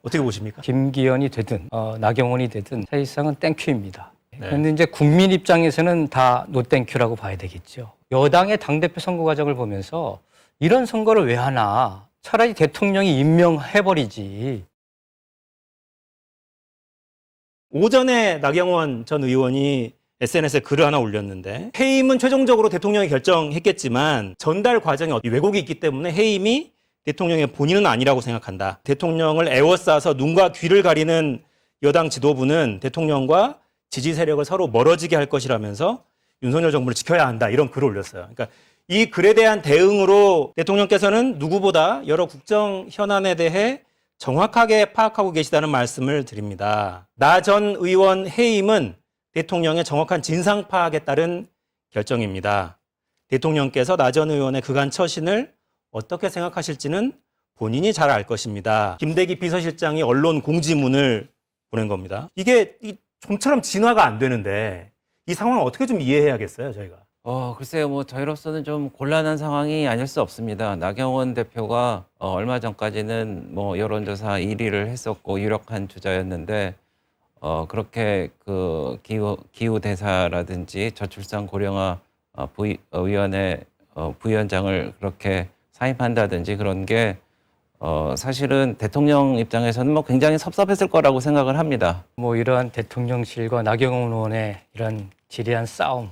어떻게 보십니까? 김기현이 되든 나경원이 되든 사실상은 땡큐입니다. 네. 그런데 이제 국민 입장에서는 다 노땡큐라고 봐야 되겠죠. 여당의 당대표 선거 과정을 보면서 이런 선거를 왜 하나? 차라리 대통령이 임명해버리지. 오전에 나경원 전 의원이 SNS에 글을 하나 올렸는데 해임은 최종적으로 대통령이 결정했겠지만 전달 과정에 왜곡이 있기 때문에 해임이 대통령의 본인은 아니라고 생각한다. 대통령을 에워싸서 눈과 귀를 가리는 여당 지도부는 대통령과 지지 세력을 서로 멀어지게 할 것이라면서 윤석열 정부를 지켜야 한다. 이런 글을 올렸어요. 그러니까 이 글에 대한 대응으로 대통령께서는 누구보다 여러 국정 현안에 대해 정확하게 파악하고 계시다는 말씀을 드립니다. 나 전 의원 해임은 대통령의 정확한 진상 파악에 따른 결정입니다. 대통령께서 나 전 의원의 그간 처신을 어떻게 생각하실지는 본인이 잘 알 것입니다. 김대기 비서실장이 언론 공지문을 보낸 겁니다. 이게 좀처럼 진화가 안 되는데 이 상황을 어떻게 좀 이해해야겠어요, 저희가? 글쎄요, 뭐 저희로서는 좀 곤란한 상황이 아닐 수 없습니다. 나경원 대표가 얼마 전까지는 뭐 여론조사 1위를 했었고 유력한 주자였는데 그렇게 그 기후 대사라든지 저출산 고령화 위원회 부위원장을 그렇게 사임한다든지 그런 게 사실은 대통령 입장에서는 뭐 굉장히 섭섭했을 거라고 생각을 합니다. 뭐 이러한 대통령실과 나경원 의원의 이런 지리한 싸움,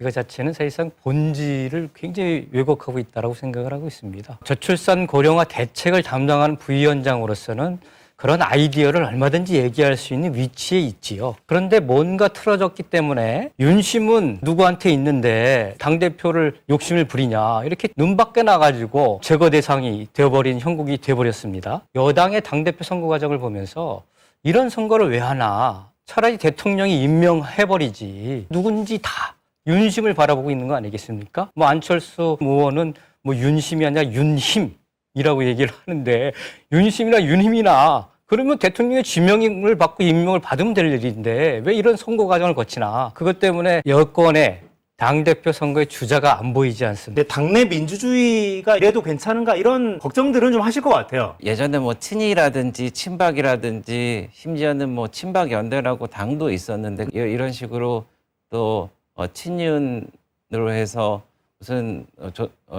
이거 자체는 사실상 본질을 굉장히 왜곡하고 있다고 생각을 하고 있습니다. 저출산 고령화 대책을 담당하는 부위원장으로서는 그런 아이디어를 얼마든지 얘기할 수 있는 위치에 있지요. 그런데 뭔가 틀어졌기 때문에 윤심은 누구한테 있는데 당대표를 욕심을 부리냐, 이렇게 눈 밖에 나가지고 제거 대상이 되어버린 형국이 되어버렸습니다. 여당의 당대표 선거 과정을 보면서 이런 선거를 왜 하나? 차라리 대통령이 임명해버리지. 누군지 다 윤심을 바라보고 있는 거 아니겠습니까? 뭐 안철수 의원은 뭐 윤심이 아니라 윤힘이라고 얘기를 하는데, 윤심이나 윤힘이나 그러면 대통령의 지명을 받고 임명을 받으면 될 일인데 왜 이런 선거 과정을 거치나. 그것 때문에 여권의 당대표 선거의 주자가 안 보이지 않습니다. 근데 당내 민주주의가 이래도 괜찮은가 이런 걱정들은 좀 하실 것 같아요. 예전에 뭐 친이라든지 친박이라든지 심지어는 뭐 친박연대라고 당도 있었는데 이런 식으로 또 친윤으로 해서 무슨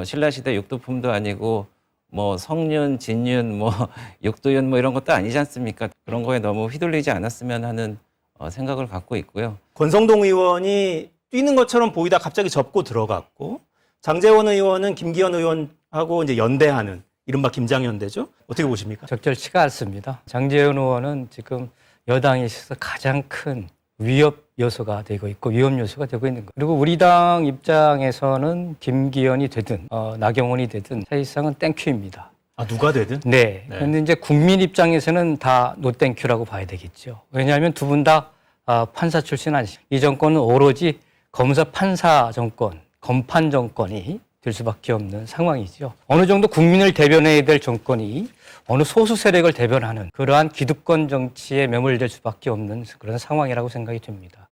신라시대 육두품도 아니고 뭐 성윤, 진윤, 뭐 육두윤 뭐 이런 것도 아니지 않습니까? 그런 거에 너무 휘둘리지 않았으면 하는 생각을 갖고 있고요. 권성동 의원이 뛰는 것처럼 보이다 갑자기 접고 들어갔고, 장제원 의원은 김기현 의원하고 이제 연대하는 이른바 김장연대죠. 어떻게 보십니까? 적절치가 않습니다. 장제원 의원은 지금 여당에 있어서 가장 큰 위협 요소가 되고 있고 위험 요소가 되고 있는 거예요. 그리고 우리 당 입장에서는 김기현이 되든 나경원이 되든 사실상은 땡큐입니다. 아, 누가 되든? 네. 그런데 이제 국민 입장에서는 다 노땡큐라고 봐야 되겠죠. 왜냐하면 두 분 다 판사 출신 아니시죠. 이 정권은 오로지 검사 판사 정권, 검판 정권이 될 수밖에 없는 상황이죠. 어느 정도 국민을 대변해야 될 정권이 어느 소수 세력을 대변하는 그러한 기득권 정치에 매몰될 수밖에 없는 그런 상황이라고 생각이 됩니다.